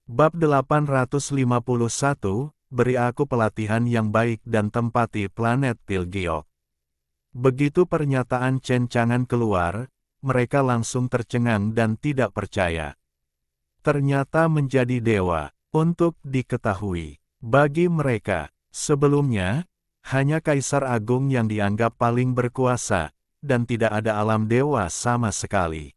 Bab 851, beri aku pelatihan yang baik dan tempati planet Pilgiok. Begitu pernyataan Chen Chang'an keluar, mereka langsung tercengang dan tidak percaya. Ternyata menjadi dewa, untuk diketahui. Bagi mereka, sebelumnya, hanya Kaisar Agung yang dianggap paling berkuasa, dan tidak ada alam dewa sama sekali.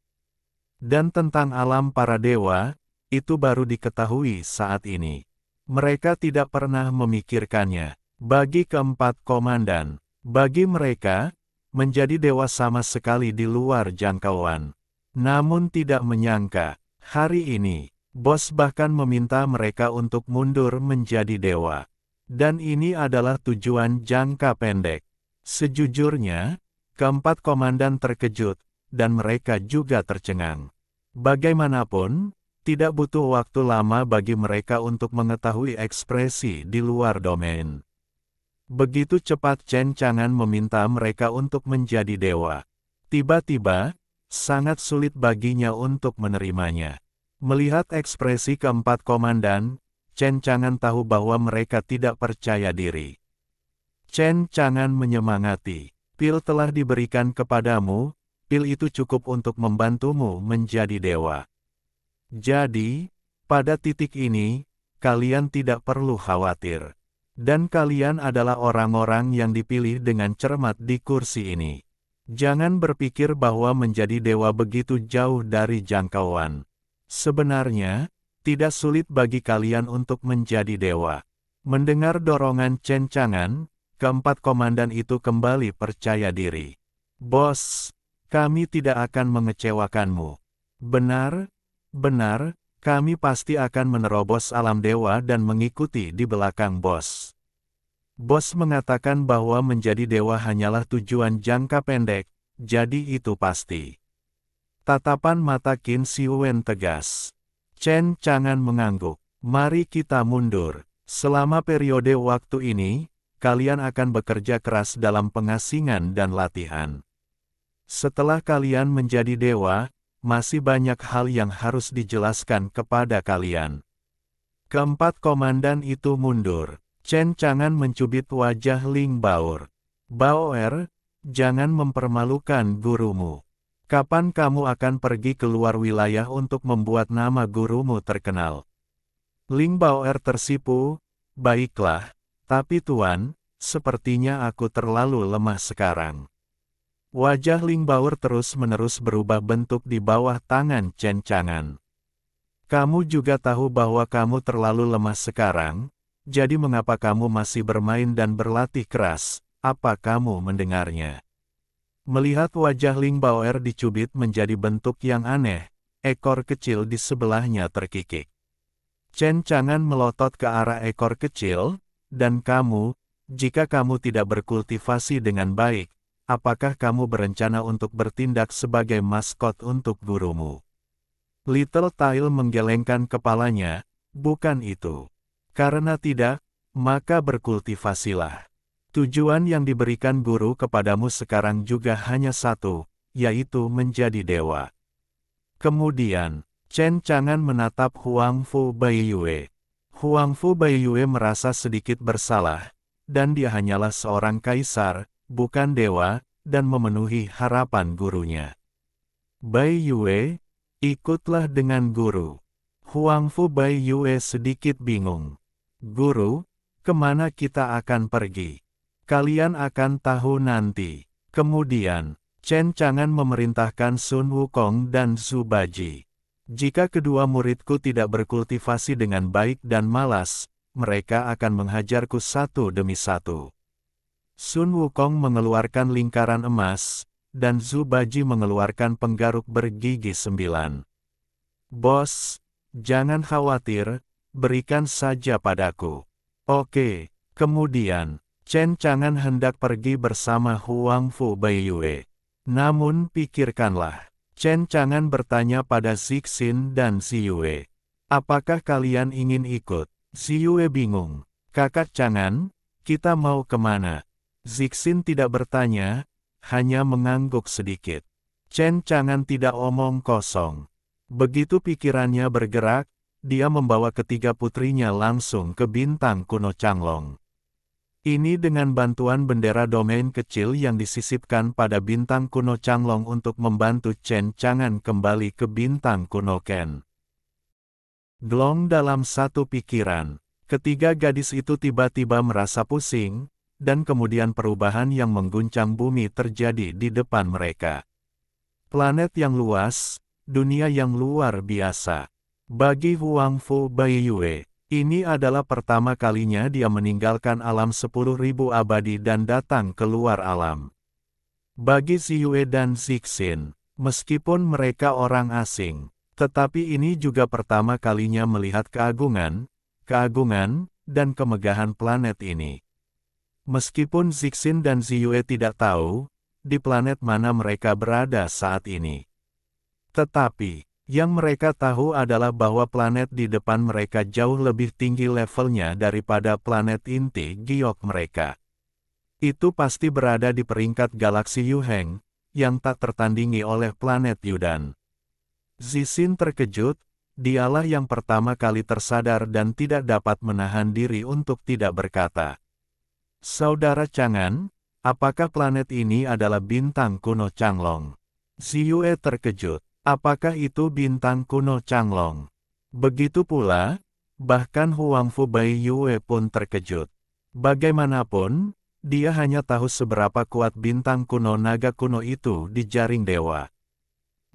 Dan tentang alam para dewa, itu baru diketahui saat ini. Mereka tidak pernah memikirkannya. Bagi keempat komandan, bagi mereka, menjadi dewa sama sekali di luar jangkauan. Namun tidak menyangka, hari ini, bos bahkan meminta mereka untuk mundur menjadi dewa. Dan ini adalah tujuan jangka pendek. Sejujurnya, keempat komandan terkejut, dan mereka juga tercengang. Bagaimanapun, tidak butuh waktu lama bagi mereka untuk mengetahui ekspresi di luar domain. Begitu cepat Chen Chang'an meminta mereka untuk menjadi dewa. Tiba-tiba, sangat sulit baginya untuk menerimanya. Melihat ekspresi keempat komandan, Chen Chang'an tahu bahwa mereka tidak percaya diri. Chen Chang'an menyemangati, pil telah diberikan kepadamu, pil itu cukup untuk membantumu menjadi dewa. Jadi, pada titik ini, kalian tidak perlu khawatir. Dan kalian adalah orang-orang yang dipilih dengan cermat di kursi ini. Jangan berpikir bahwa menjadi dewa begitu jauh dari jangkauan. Sebenarnya, tidak sulit bagi kalian untuk menjadi dewa. Mendengar dorongan Chen Chang'an, keempat komandan itu kembali percaya diri. Bos, kami tidak akan mengecewakanmu. Benar, kami pasti akan menerobos alam dewa dan mengikuti di belakang bos. Bos mengatakan bahwa menjadi dewa hanyalah tujuan jangka pendek, jadi itu pasti. Tatapan mata Qin Siwen tegas. Chen Chang'an mengangguk. Mari kita mundur. Selama periode waktu ini, kalian akan bekerja keras dalam pengasingan dan latihan. Setelah kalian menjadi dewa, masih banyak hal yang harus dijelaskan kepada kalian. Keempat komandan itu mundur. Chen Chang'an mencubit wajah Ling Baor. Baoer, jangan mempermalukan gurumu. Kapan kamu akan pergi keluar wilayah untuk membuat nama gurumu terkenal? Ling Baoer tersipu, baiklah, tapi tuan, sepertinya aku terlalu lemah sekarang. Wajah Ling Baoer terus-menerus berubah bentuk di bawah tangan Chen Chang'an. Kamu juga tahu bahwa kamu terlalu lemah sekarang, jadi mengapa kamu masih bermain dan berlatih keras? Apa kamu mendengarnya? Melihat wajah Ling Baoer dicubit menjadi bentuk yang aneh, ekor kecil di sebelahnya terkikik. Chen Chang'an melotot ke arah ekor kecil, dan kamu, jika kamu tidak berkultivasi dengan baik, apakah kamu berencana untuk bertindak sebagai maskot untuk gurumu? Little Tail menggelengkan kepalanya, bukan itu. Karena tidak, maka berkultivasilah. Tujuan yang diberikan guru kepadamu sekarang juga hanya satu, yaitu menjadi dewa. Kemudian, Chen Chang'an menatap Huang Fu Baiyue. Huang Fu Baiyue merasa sedikit bersalah, dan dia hanyalah seorang kaisar, bukan dewa, dan memenuhi harapan gurunya. Baiyue, ikutlah dengan guru. Huang Fu Baiyue sedikit bingung. Guru, kemana kita akan pergi? Kalian akan tahu nanti. Kemudian, Chen Chang'an memerintahkan Sun Wukong dan Zhu Baji. Jika kedua muridku tidak berkultivasi dengan baik dan malas, mereka akan menghajarku satu demi satu. Sun Wukong mengeluarkan lingkaran emas, dan Zhu Baji mengeluarkan penggaruk bergigi 9. Bos, jangan khawatir, berikan saja padaku. Oke, kemudian, Chen Chang'an hendak pergi bersama Huang Fu Baiyue. Namun pikirkanlah, Chen Chang'an bertanya pada Zixin dan Ziyue. Apakah kalian ingin ikut? Ziyue bingung. Kakak Chang'an, kita mau kemana? Zixin tidak bertanya, hanya mengangguk sedikit. Chen Chang'an tidak omong kosong. Begitu pikirannya bergerak, dia membawa ketiga putrinya langsung ke bintang kuno Changlong. Ini dengan bantuan bendera domain kecil yang disisipkan pada bintang kuno Changlong untuk membantu Chen Chang'an kembali ke bintang kuno Ken. Glong dalam satu pikiran, ketiga gadis itu tiba-tiba merasa pusing, dan kemudian perubahan yang mengguncang bumi terjadi di depan mereka. Planet yang luas, dunia yang luar biasa. Bagi Huang Fu Baiyue, ini adalah pertama kalinya dia meninggalkan alam 10.000 abadi dan datang keluar alam. Bagi Ziyue dan Zixin, meskipun mereka orang asing, tetapi ini juga pertama kalinya melihat keagungan, dan kemegahan planet ini. Meskipun Zixin dan Ziyue tidak tahu, di planet mana mereka berada saat ini. Tetapi, yang mereka tahu adalah bahwa planet di depan mereka jauh lebih tinggi levelnya daripada planet inti giok mereka. Itu pasti berada di peringkat galaksi Yuheng, yang tak tertandingi oleh planet Yudan. Zixin terkejut, dialah yang pertama kali tersadar dan tidak dapat menahan diri untuk tidak berkata. Saudara Chang'an, apakah planet ini adalah bintang kuno Changlong? Ziyue terkejut. Apakah itu bintang kuno Changlong? Begitu pula, bahkan Huang Fu Baiyue pun terkejut. Bagaimanapun, dia hanya tahu seberapa kuat bintang kuno naga kuno itu di jaring dewa.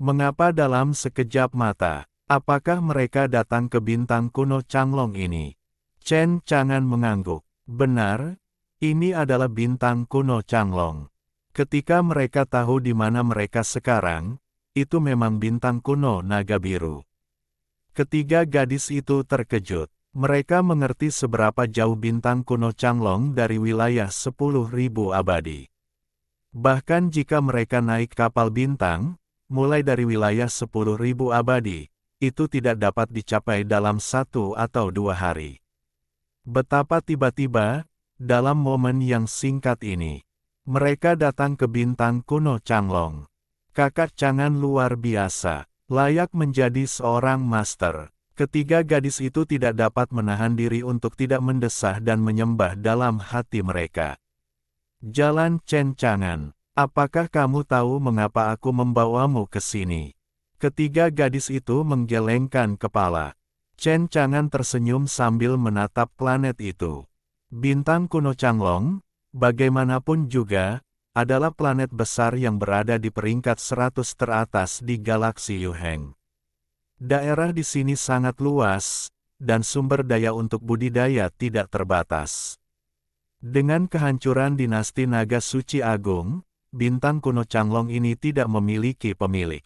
Mengapa dalam sekejap mata, apakah mereka datang ke bintang kuno Changlong ini? Chen Chang'an mengangguk. Benar, ini adalah bintang kuno Changlong. Ketika mereka tahu di mana mereka sekarang, itu memang bintang kuno naga biru. Ketiga gadis itu terkejut. Mereka mengerti seberapa jauh bintang kuno Changlong dari wilayah 10.000 abadi. Bahkan jika mereka naik kapal bintang, mulai dari wilayah 10.000 abadi, itu tidak dapat dicapai dalam 1 atau 2 hari. Betapa tiba-tiba, dalam momen yang singkat ini, mereka datang ke bintang kuno Changlong. Kakak Chang'an luar biasa, layak menjadi seorang master. Ketiga gadis itu tidak dapat menahan diri untuk tidak mendesah dan menyembah dalam hati mereka. Jalan Chen Chang'an, apakah kamu tahu mengapa aku membawamu ke sini? Ketiga gadis itu menggelengkan kepala. Chen Chang'an tersenyum sambil menatap planet itu. Bintang kuno Changlong, bagaimanapun juga, adalah planet besar yang berada di peringkat 100 teratas di galaksi Yuheng. Daerah di sini sangat luas, dan sumber daya untuk budidaya tidak terbatas. Dengan kehancuran dinasti Naga Suci Agung, bintang kuno Changlong ini tidak memiliki pemilik.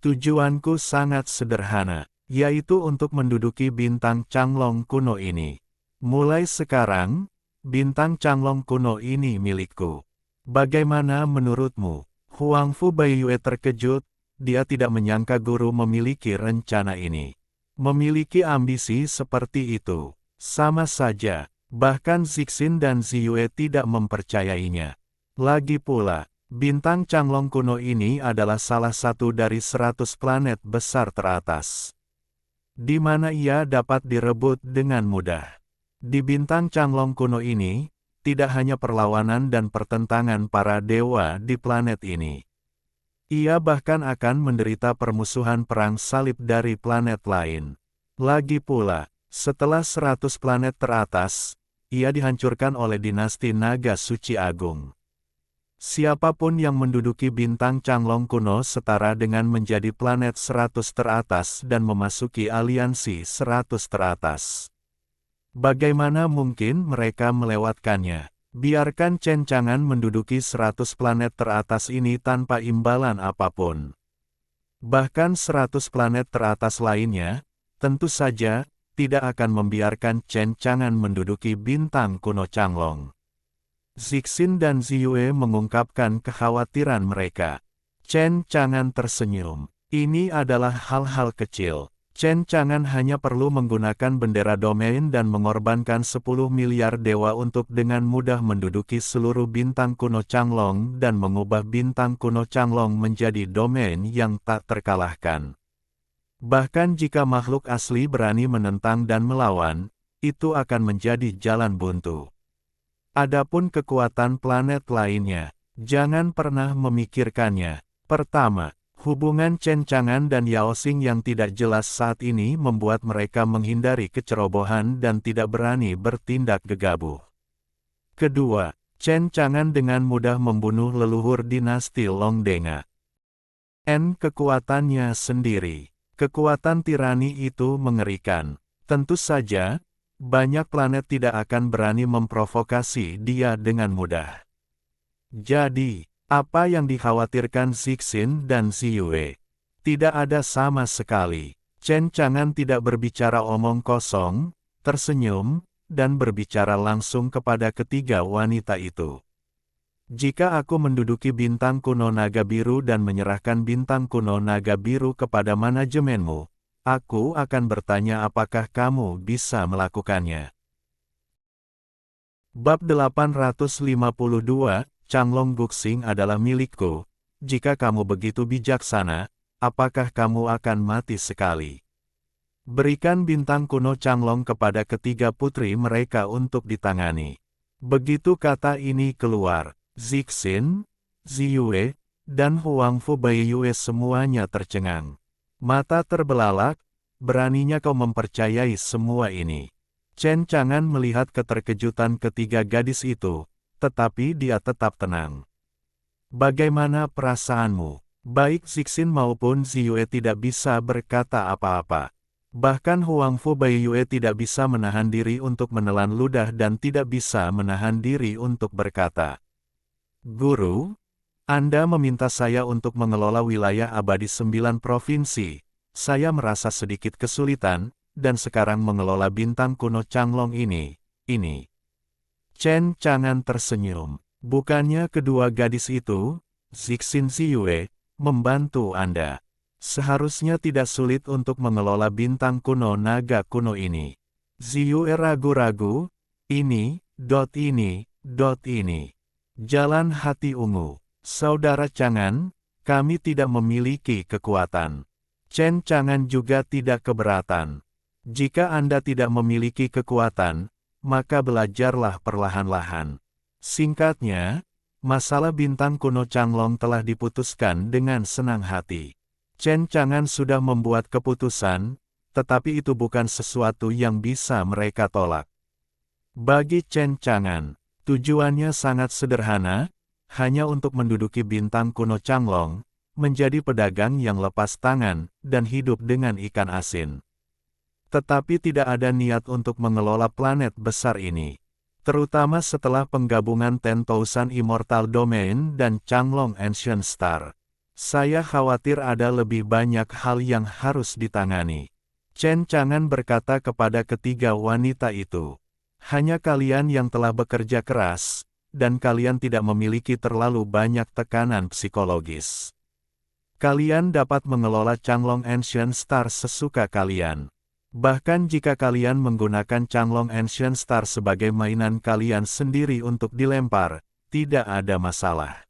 Tujuanku sangat sederhana, yaitu untuk menduduki bintang Changlong kuno ini. Mulai sekarang, bintang Changlong kuno ini milikku. Bagaimana menurutmu? Huang Fu Baiyue terkejut, dia tidak menyangka guru memiliki rencana ini. Memiliki ambisi seperti itu. Sama saja, bahkan Zixin dan Ziyue tidak mempercayainya. Lagi pula, bintang Changlong kuno ini adalah salah satu dari 100 planet besar teratas. Di mana ia dapat direbut dengan mudah. Di bintang Changlong kuno ini, tidak hanya perlawanan dan pertentangan para dewa di planet ini. Ia bahkan akan menderita permusuhan perang salib dari planet lain. Lagi pula, setelah 100 planet teratas, ia dihancurkan oleh dinasti Naga Suci Agung. Siapapun yang menduduki bintang Changlong kuno setara dengan menjadi planet 100 teratas dan memasuki aliansi 100 teratas. Bagaimana mungkin mereka melewatkannya? Biarkan Chen Chang'an menduduki 100 planet teratas ini tanpa imbalan apapun. Bahkan 100 planet teratas lainnya, tentu saja, tidak akan membiarkan Chen Chang'an menduduki bintang kuno Changlong. Zixin dan Ziyue mengungkapkan kekhawatiran mereka. Chen Chang'an tersenyum. Ini adalah hal-hal kecil. Chen Chang'an hanya perlu menggunakan bendera domain dan mengorbankan 10 miliar dewa untuk dengan mudah menduduki seluruh bintang kuno Changlong dan mengubah bintang kuno Changlong menjadi domain yang tak terkalahkan. Bahkan jika makhluk asli berani menentang dan melawan, itu akan menjadi jalan buntu. Adapun kekuatan planet lainnya, jangan pernah memikirkannya. Pertama, hubungan Chen Chang'an dan Yao Xing yang tidak jelas saat ini membuat mereka menghindari kecerobohan dan tidak berani bertindak gegabah. Kedua, Chen Chang'an dengan mudah membunuh leluhur dinasti Longdenga. Kekuatannya sendiri. Kekuatan tirani itu mengerikan. Tentu saja, banyak planet tidak akan berani memprovokasi dia dengan mudah. Jadi, apa yang dikhawatirkan Zixin dan Ziyue? Tidak ada sama sekali. Chen Chang'an tidak berbicara omong kosong, tersenyum, dan berbicara langsung kepada ketiga wanita itu. Jika aku menduduki bintang kuno naga biru dan menyerahkan bintang kuno naga biru kepada manajemenmu, aku akan bertanya apakah kamu bisa melakukannya. Bab 852, Changlong Guxing adalah milikku. Jika kamu begitu bijaksana, apakah kamu akan mati sekali? Berikan bintang kuno Changlong kepada ketiga putri mereka untuk ditangani. Begitu kata ini keluar, Zixin, Ziyue, dan Huangfu Baiyue semuanya tercengang. Mata terbelalak, beraninya kau mempercayai semua ini. Chen Chang'an melihat keterkejutan ketiga gadis itu, tetapi dia tetap tenang. Bagaimana perasaanmu? Baik Zixin maupun Ziyue tidak bisa berkata apa-apa. Bahkan Huangfu Baiyue tidak bisa menahan diri untuk menelan ludah dan tidak bisa menahan diri untuk berkata. Guru, Anda meminta saya untuk mengelola wilayah abadi 9 provinsi. Saya merasa sedikit kesulitan, dan sekarang mengelola bintang kuno Changlong ini. Chen Chang'an tersenyum. Bukannya kedua gadis itu, Zixin Ziyue, membantu Anda. Seharusnya tidak sulit untuk mengelola bintang kuno naga kuno ini. Ziyue ragu-ragu, ini. Jalan hati ungu. Saudara Chang'an, kami tidak memiliki kekuatan. Chen Chang'an juga tidak keberatan. Jika Anda tidak memiliki kekuatan, maka belajarlah perlahan-lahan. Singkatnya, masalah bintang kuno Changlong telah diputuskan dengan senang hati. Chen Chang'an sudah membuat keputusan, tetapi itu bukan sesuatu yang bisa mereka tolak. Bagi Chen Chang'an, tujuannya sangat sederhana, hanya untuk menduduki bintang kuno Changlong, menjadi pedagang yang lepas tangan, dan hidup dengan ikan asin. Tetapi tidak ada niat untuk mengelola planet besar ini. Terutama setelah penggabungan Ten Thousand Immortal Domain dan Changlong Ancient Star. Saya khawatir ada lebih banyak hal yang harus ditangani. Chen Chang'an berkata kepada ketiga wanita itu. Hanya kalian yang telah bekerja keras, dan kalian tidak memiliki terlalu banyak tekanan psikologis. Kalian dapat mengelola Changlong Ancient Star sesuka kalian. Bahkan jika kalian menggunakan Changlong Ancient Star sebagai mainan kalian sendiri untuk dilempar, tidak ada masalah.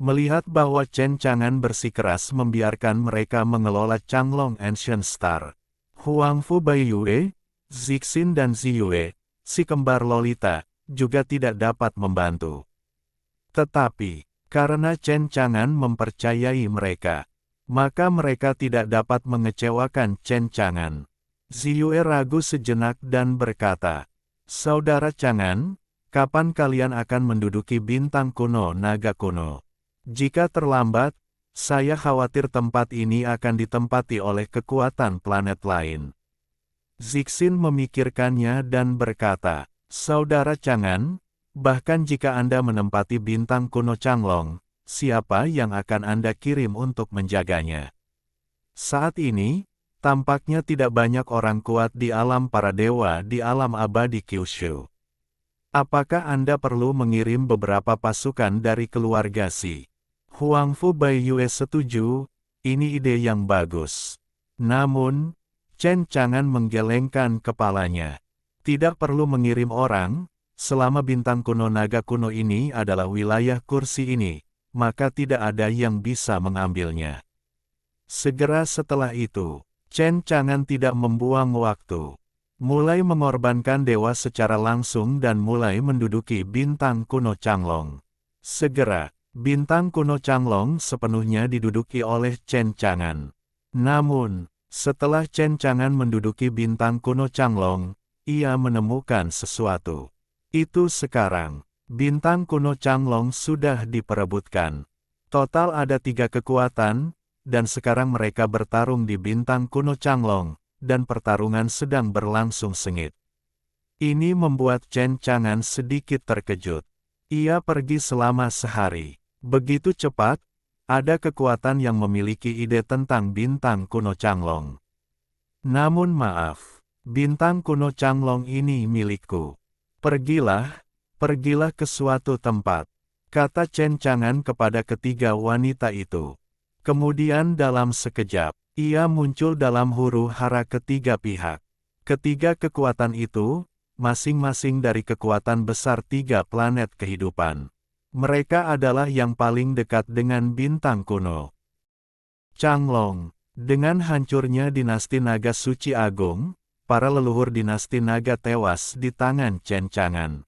Melihat bahwa Chen Chang'an bersikeras membiarkan mereka mengelola Changlong Ancient Star, Huangfu Baiyue, Zixin dan Ziyue, si kembar Lolita, juga tidak dapat membantu. Tetapi, karena Chen Chang'an mempercayai mereka, maka mereka tidak dapat mengecewakan Chen Chang'an. Ziyue ragu sejenak dan berkata, Saudara Chang'an, kapan kalian akan menduduki bintang kuno naga kuno? Jika terlambat, saya khawatir tempat ini akan ditempati oleh kekuatan planet lain. Zixin memikirkannya dan berkata, Saudara Chang'an, bahkan jika Anda menempati bintang kuno Changlong, siapa yang akan Anda kirim untuk menjaganya? Saat ini, tampaknya tidak banyak orang kuat di alam para dewa di alam abadi Kyushu. Apakah Anda perlu mengirim beberapa pasukan dari keluarga Si? Huangfu Baiyue setuju, ini ide yang bagus. Namun, Chen Chang'an menggelengkan kepalanya. Tidak perlu mengirim orang, selama bintang kuno naga kuno ini adalah wilayah kursi ini, maka tidak ada yang bisa mengambilnya. Segera setelah itu, Chen Chang'an tidak membuang waktu. Mulai mengorbankan dewa secara langsung dan mulai menduduki bintang kuno Changlong. Segera, bintang kuno Changlong sepenuhnya diduduki oleh Chen Chang'an. Namun, setelah Chen Chang'an menduduki bintang kuno Changlong, ia menemukan sesuatu. Itu sekarang, bintang kuno Changlong sudah diperebutkan. Total ada 3 kekuatan, dan sekarang mereka bertarung di bintang kuno Changlong, dan pertarungan sedang berlangsung sengit. Ini membuat Chen Chang'an sedikit terkejut. Ia pergi selama sehari. Begitu cepat, ada kekuatan yang memiliki ide tentang bintang kuno Changlong. Namun maaf, bintang kuno Changlong ini milikku. Pergilah ke suatu tempat, kata Chen Chang'an kepada ketiga wanita itu. Kemudian dalam sekejap, ia muncul dalam huru-hara ketiga pihak. Ketiga kekuatan itu, masing-masing dari kekuatan besar 3 planet kehidupan. Mereka adalah yang paling dekat dengan bintang kuno Changlong. Dengan hancurnya dinasti naga suci agung, para leluhur dinasti naga tewas di tangan Chen Chang'an.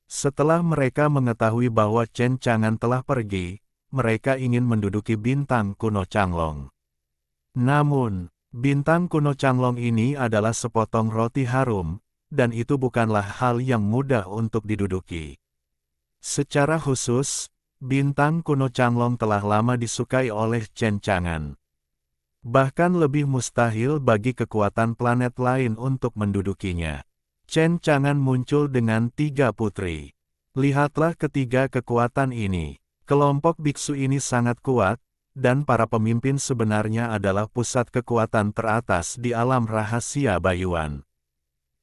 Setelah mereka mengetahui bahwa Chen Chang'an telah pergi, mereka ingin menduduki bintang kuno Changlong. Namun, bintang kuno Changlong ini adalah sepotong roti harum, dan itu bukanlah hal yang mudah untuk diduduki. Secara khusus, bintang kuno Changlong telah lama disukai oleh Chen Chang'an. Bahkan lebih mustahil bagi kekuatan planet lain untuk mendudukinya. Chen Chang'an muncul dengan 3 putri. Lihatlah ketiga kekuatan ini. Kelompok biksu ini sangat kuat, dan para pemimpin sebenarnya adalah pusat kekuatan teratas di alam rahasia Baiyuan.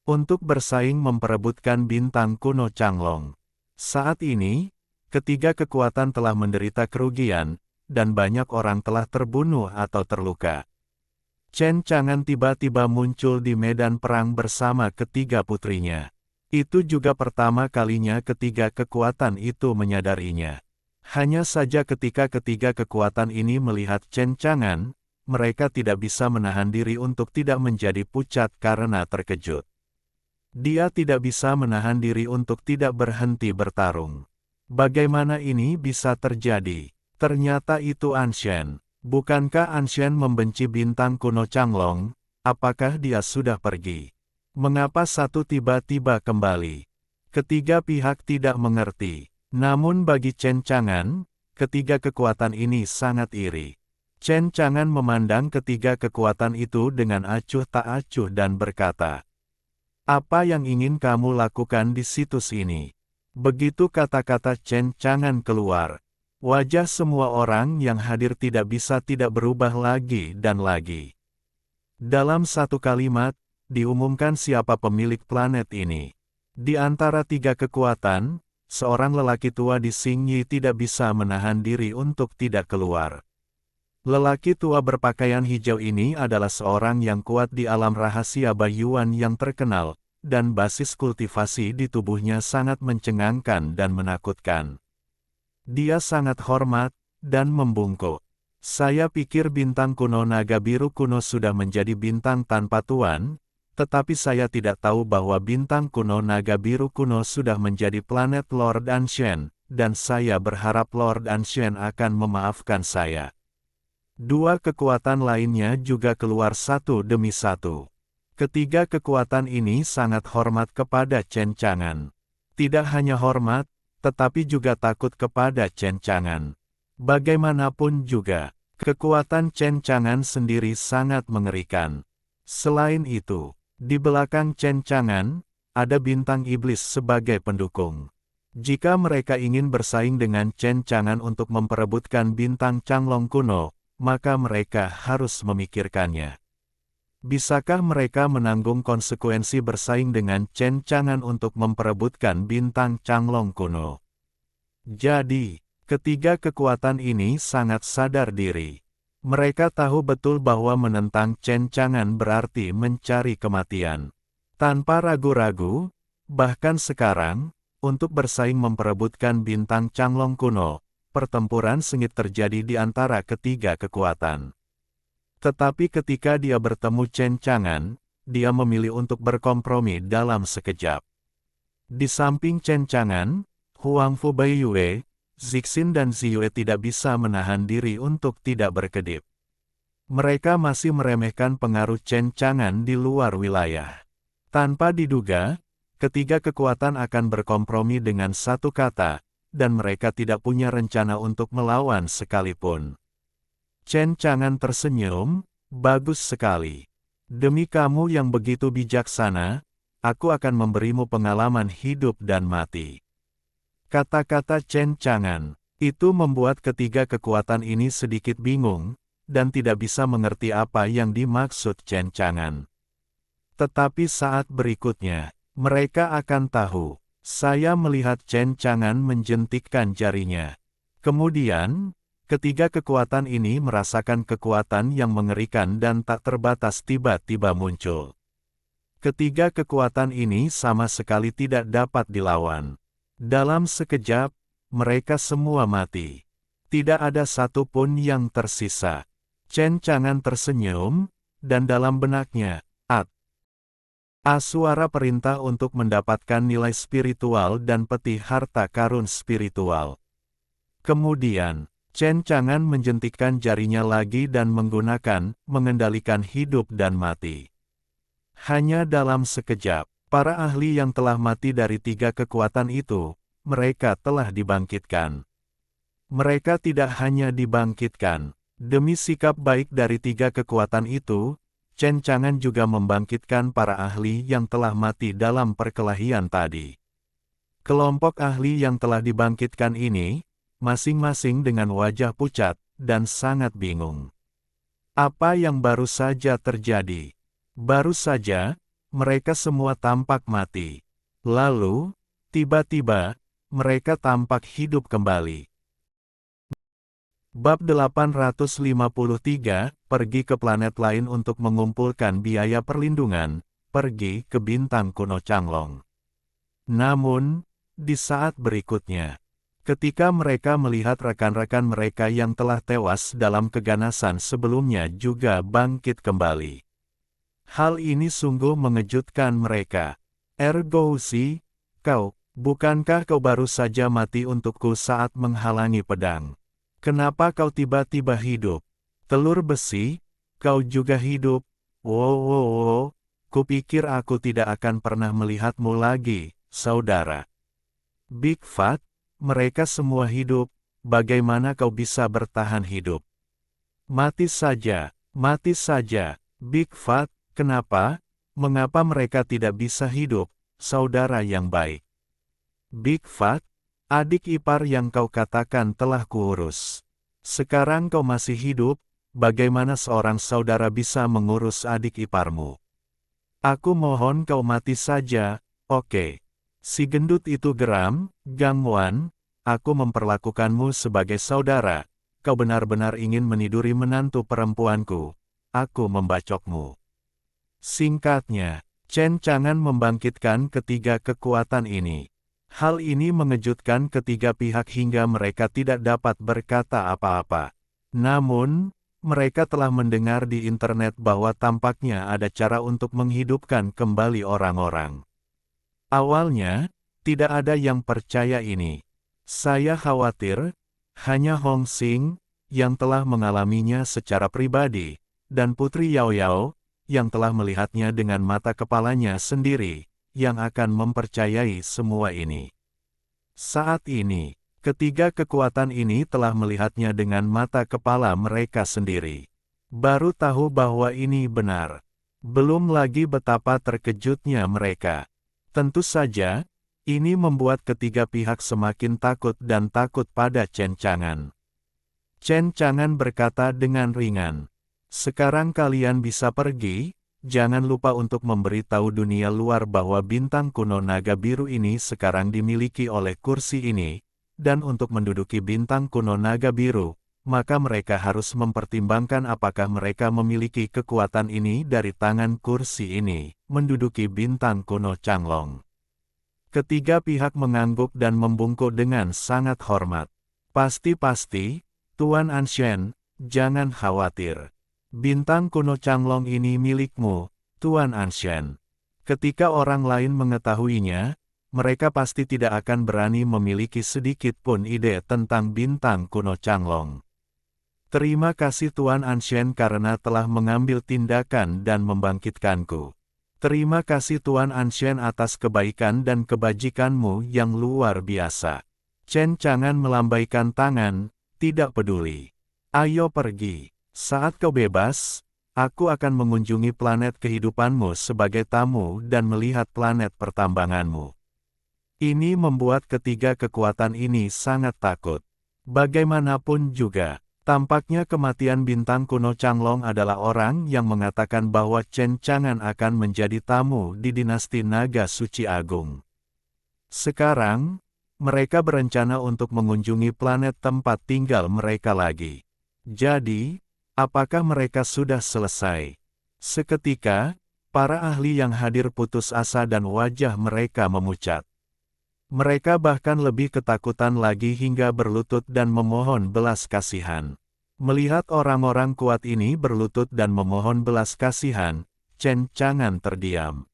Untuk bersaing memperebutkan bintang kuno Changlong. Saat ini, ketiga kekuatan telah menderita kerugian, dan banyak orang telah terbunuh atau terluka. Chen Chang'an tiba-tiba muncul di medan perang bersama ketiga putrinya. Itu juga pertama kalinya ketiga kekuatan itu menyadarinya. Hanya saja ketika ketiga kekuatan ini melihat Chen Chang'an, mereka tidak bisa menahan diri untuk tidak menjadi pucat karena terkejut. Dia tidak bisa menahan diri untuk tidak berhenti bertarung. Bagaimana ini bisa terjadi? Ternyata itu Anshen. Bukankah Anshen membenci bintang kuno Changlong? Apakah dia sudah pergi? Mengapa satu tiba-tiba kembali? Ketiga pihak tidak mengerti. Namun bagi Chen Chang'an, ketiga kekuatan ini sangat iri. Chen Chang'an memandang ketiga kekuatan itu dengan acuh tak acuh dan berkata, "Apa yang ingin kamu lakukan di situs ini?" Begitu kata-kata Chen Chang'an keluar, wajah semua orang yang hadir tidak bisa tidak berubah lagi dan lagi. Dalam satu kalimat, diumumkan siapa pemilik planet ini. Di antara 3 kekuatan, seorang lelaki tua di Xingyi tidak bisa menahan diri untuk tidak keluar. Lelaki tua berpakaian hijau ini adalah seorang yang kuat di alam rahasia Baiyuan yang terkenal, dan basis kultivasi di tubuhnya sangat mencengangkan dan menakutkan. Dia sangat hormat, dan membungkuk. Saya pikir bintang kuno naga biru kuno sudah menjadi bintang tanpa tuan, tetapi saya tidak tahu bahwa bintang kuno naga biru kuno sudah menjadi planet Lord Anshen, dan saya berharap Lord Anshen akan memaafkan saya. 2 kekuatan lainnya juga keluar satu demi satu. Ketiga kekuatan ini sangat hormat kepada Chen Chang'an. Tidak hanya hormat, tetapi juga takut kepada Chen Chang'an. Bagaimanapun juga, kekuatan Chen Chang'an sendiri sangat mengerikan. Selain itu, di belakang Chen Chang'an, ada bintang iblis sebagai pendukung. Jika mereka ingin bersaing dengan Chen Chang'an untuk memperebutkan bintang Changlong kuno, maka mereka harus memikirkannya. Bisakah mereka menanggung konsekuensi bersaing dengan Chen Chang'an untuk memperebutkan bintang Changlong kuno? Jadi, ketiga kekuatan ini sangat sadar diri. Mereka tahu betul bahwa menentang Chen Chang'an berarti mencari kematian. Tanpa ragu-ragu, bahkan sekarang, untuk bersaing memperebutkan bintang Changlong kuno, pertempuran sengit terjadi di antara ketiga kekuatan. Tetapi ketika dia bertemu Chen Chang'an, dia memilih untuk berkompromi dalam sekejap. Di samping Chen Chang'an, Huang Fu Baiyue, Zixin dan Ziyue tidak bisa menahan diri untuk tidak berkedip. Mereka masih meremehkan pengaruh Chen Chang'an di luar wilayah. Tanpa diduga, ketiga kekuatan akan berkompromi dengan satu kata, dan mereka tidak punya rencana untuk melawan sekalipun. Chen Chang'an tersenyum, bagus sekali. Demi kamu yang begitu bijaksana, aku akan memberimu pengalaman hidup dan mati. Kata-kata Chen Chang'an itu membuat ketiga kekuatan ini sedikit bingung, dan tidak bisa mengerti apa yang dimaksud Chen Chang'an. Tetapi saat berikutnya, mereka akan tahu. Saya melihat Chen Chang'an menjentikkan jarinya. Kemudian, ketiga kekuatan ini merasakan kekuatan yang mengerikan dan tak terbatas tiba-tiba muncul. Ketiga kekuatan ini sama sekali tidak dapat dilawan. Dalam sekejap, mereka semua mati. Tidak ada satupun yang tersisa. Chen Chang'an tersenyum, dan dalam benaknya, suara perintah untuk mendapatkan nilai spiritual dan peti harta karun spiritual. Kemudian, Chen Chang'an menjentikkan jarinya lagi dan mengendalikan hidup dan mati. Hanya dalam sekejap, para ahli yang telah mati dari tiga kekuatan itu, mereka telah dibangkitkan. Mereka tidak hanya dibangkitkan. Demi sikap baik dari tiga kekuatan itu, Chen Chang'an juga membangkitkan para ahli yang telah mati dalam perkelahian tadi. Kelompok ahli yang telah dibangkitkan ini, masing-masing dengan wajah pucat, dan sangat bingung. Apa yang baru saja terjadi? Baru saja, mereka semua tampak mati. Lalu, tiba-tiba, mereka tampak hidup kembali. Bab 853, pergi ke planet lain untuk mengumpulkan biaya perlindungan, pergi ke bintang kuno Changlong. Namun, di saat berikutnya, ketika mereka melihat rekan-rekan mereka yang telah tewas dalam keganasan sebelumnya juga bangkit kembali. Hal ini sungguh mengejutkan mereka. Ergousi, bukankah kau baru saja mati untukku saat menghalangi pedang? Kenapa kau tiba-tiba hidup? Telur besi, kau juga hidup? Wow, kupikir aku tidak akan pernah melihatmu lagi, saudara. Big Fat, mereka semua hidup, bagaimana kau bisa bertahan hidup? Mati saja, Big Fat. Kenapa? Mengapa mereka tidak bisa hidup, saudara yang baik? Big Fat, adik ipar yang kau katakan telah kuurus. Sekarang kau masih hidup, bagaimana seorang saudara bisa mengurus adik iparmu? Aku mohon kau mati saja, oke. Si gendut itu geram, Gangwan, aku memperlakukanmu sebagai saudara, kau benar-benar ingin meniduri menantu perempuanku, aku membacokmu. Singkatnya, Chen Chang'an membangkitkan ketiga kekuatan ini. Hal ini mengejutkan ketiga pihak hingga mereka tidak dapat berkata apa-apa. Namun, mereka telah mendengar di internet bahwa tampaknya ada cara untuk menghidupkan kembali orang-orang. Awalnya, tidak ada yang percaya ini. Saya khawatir, hanya Hong Xing, yang telah mengalaminya secara pribadi, dan Putri Yao Yao, yang telah melihatnya dengan mata kepalanya sendiri, yang akan mempercayai semua ini. Saat ini, ketiga kekuatan ini telah melihatnya dengan mata kepala mereka sendiri. Baru tahu bahwa ini benar. Belum lagi betapa terkejutnya mereka. Tentu saja, ini membuat ketiga pihak semakin takut dan takut pada Chen Chang'an. Chen Chang'an berkata dengan ringan, "Sekarang kalian bisa pergi, jangan lupa untuk memberitahu dunia luar bahwa bintang kuno naga biru ini sekarang dimiliki oleh kursi ini, dan untuk menduduki bintang kuno naga biru, maka mereka harus mempertimbangkan apakah mereka memiliki kekuatan ini dari tangan kursi ini, menduduki bintang kuno Changlong." Ketiga pihak mengangguk dan membungkuk dengan sangat hormat. "Pasti-pasti, Tuan Anshen, jangan khawatir. Bintang kuno Changlong ini milikmu, Tuan Anshan. Ketika orang lain mengetahuinya, mereka pasti tidak akan berani memiliki sedikit pun ide tentang bintang kuno Changlong. Terima kasih Tuan Anshan karena telah mengambil tindakan dan membangkitkanku. Terima kasih Tuan Anshan atas kebaikan dan kebajikanmu yang luar biasa. Chen Chang'an melambaikan tangan, tidak peduli. Ayo pergi. Saat kau bebas, aku akan mengunjungi planet kehidupanmu sebagai tamu dan melihat planet pertambanganmu. Ini membuat ketiga kekuatan ini sangat takut. Bagaimanapun juga, tampaknya kematian bintang kuno Changlong adalah orang yang mengatakan bahwa Chen Chang'an akan menjadi tamu di dinasti Naga Suci Agung. Sekarang, mereka berencana untuk mengunjungi planet tempat tinggal mereka lagi. Jadi, apakah mereka sudah selesai? Seketika, para ahli yang hadir putus asa dan wajah mereka memucat. Mereka bahkan lebih ketakutan lagi hingga berlutut dan memohon belas kasihan. Melihat orang-orang kuat ini berlutut dan memohon belas kasihan, Chen Chang'an terdiam.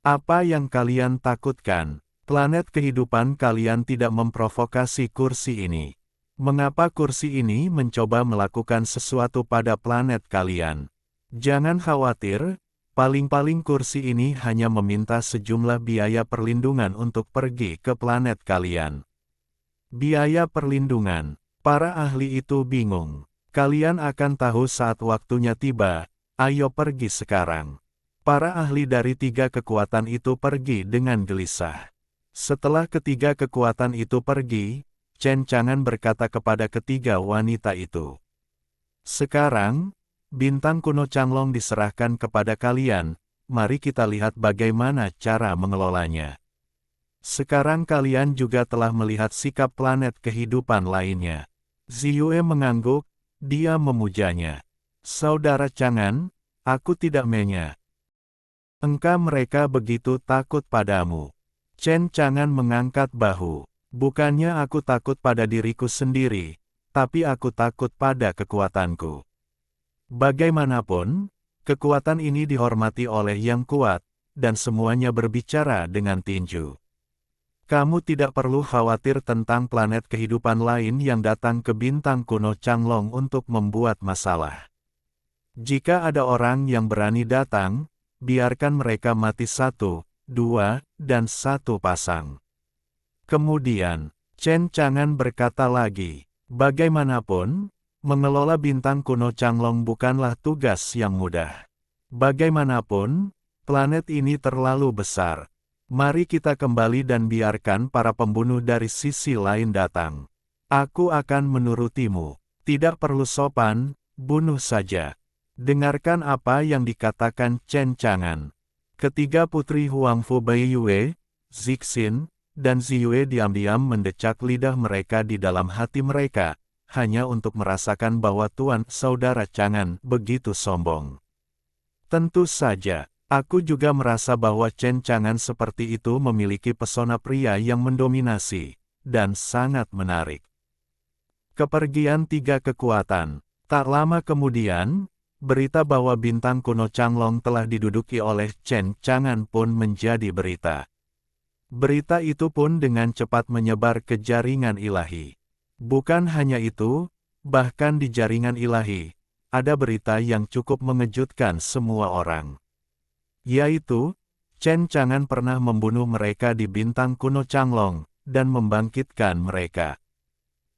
Apa yang kalian takutkan? Planet kehidupan kalian tidak memprovokasi kursi ini. Mengapa kursi ini mencoba melakukan sesuatu pada planet kalian? Jangan khawatir, paling-paling kursi ini hanya meminta sejumlah biaya perlindungan untuk pergi ke planet kalian. Biaya perlindungan. Para ahli itu bingung. Kalian akan tahu saat waktunya tiba, ayo pergi sekarang. Para ahli dari tiga kekuatan itu pergi dengan gelisah. Setelah ketiga kekuatan itu pergi, Chen Chang'an berkata kepada ketiga wanita itu. Sekarang, bintang kuno Changlong diserahkan kepada kalian, mari kita lihat bagaimana cara mengelolanya. Sekarang kalian juga telah melihat sikap planet kehidupan lainnya. Ziyue mengangguk, dia memujanya. Saudara Chang'an, aku tidak menya. Engkau mereka begitu takut padamu. Chen Chang'an mengangkat bahu. Bukannya aku takut pada diriku sendiri, tapi aku takut pada kekuatanku. Bagaimanapun, kekuatan ini dihormati oleh yang kuat, dan semuanya berbicara dengan tinju. Kamu tidak perlu khawatir tentang planet kehidupan lain yang datang ke bintang kuno Changlong untuk membuat masalah. Jika ada orang yang berani datang, biarkan mereka mati 1, 2, dan 1 pasang. Kemudian, Chen Chang'an berkata lagi, bagaimanapun, mengelola bintang kuno Changlong bukanlah tugas yang mudah. Bagaimanapun, planet ini terlalu besar. Mari kita kembali dan biarkan para pembunuh dari sisi lain datang. Aku akan menurutimu. Tidak perlu sopan, bunuh saja. Dengarkan apa yang dikatakan Chen Chang'an. Ketiga putri Huangfu Baiyue, Zixin, dan Ziyue diam-diam mendecak lidah mereka di dalam hati mereka, hanya untuk merasakan bahwa Tuan Saudara Chang'an begitu sombong. Tentu saja, aku juga merasa bahwa Chen Chang'an seperti itu memiliki pesona pria yang mendominasi, dan sangat menarik. Kepergian tiga kekuatan. Tak lama kemudian, berita bahwa bintang kuno Changlong telah diduduki oleh Chen Chang'an pun menjadi berita. Berita itu pun dengan cepat menyebar ke jaringan ilahi. Bukan hanya itu, bahkan di jaringan ilahi, ada berita yang cukup mengejutkan semua orang. Yaitu, Chen Chang'an pernah membunuh mereka di bintang kuno Changlong, dan membangkitkan mereka.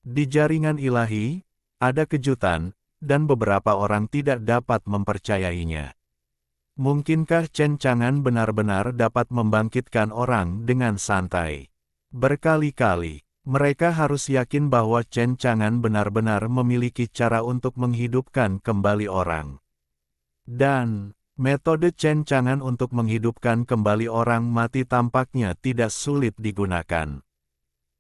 Di jaringan ilahi, ada kejutan, dan beberapa orang tidak dapat mempercayainya. Mungkinkah Chen Chang'an benar-benar dapat membangkitkan orang dengan santai? Berkali-kali, mereka harus yakin bahwa Chen Chang'an benar-benar memiliki cara untuk menghidupkan kembali orang. Dan, metode Chen Chang'an untuk menghidupkan kembali orang mati tampaknya tidak sulit digunakan.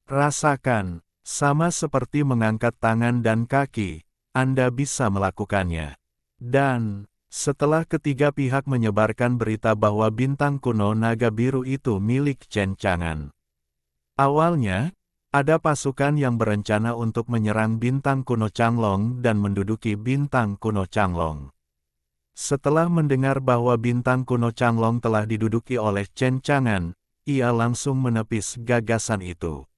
Rasakan, sama seperti mengangkat tangan dan kaki, Anda bisa melakukannya. Dan, setelah ketiga pihak menyebarkan berita bahwa bintang kuno naga biru itu milik Chen Chang'an. Awalnya, ada pasukan yang berencana untuk menyerang bintang kuno Changlong dan menduduki bintang kuno Changlong. Setelah mendengar bahwa bintang kuno Changlong telah diduduki oleh Chen Chang'an, ia langsung menepis gagasan itu.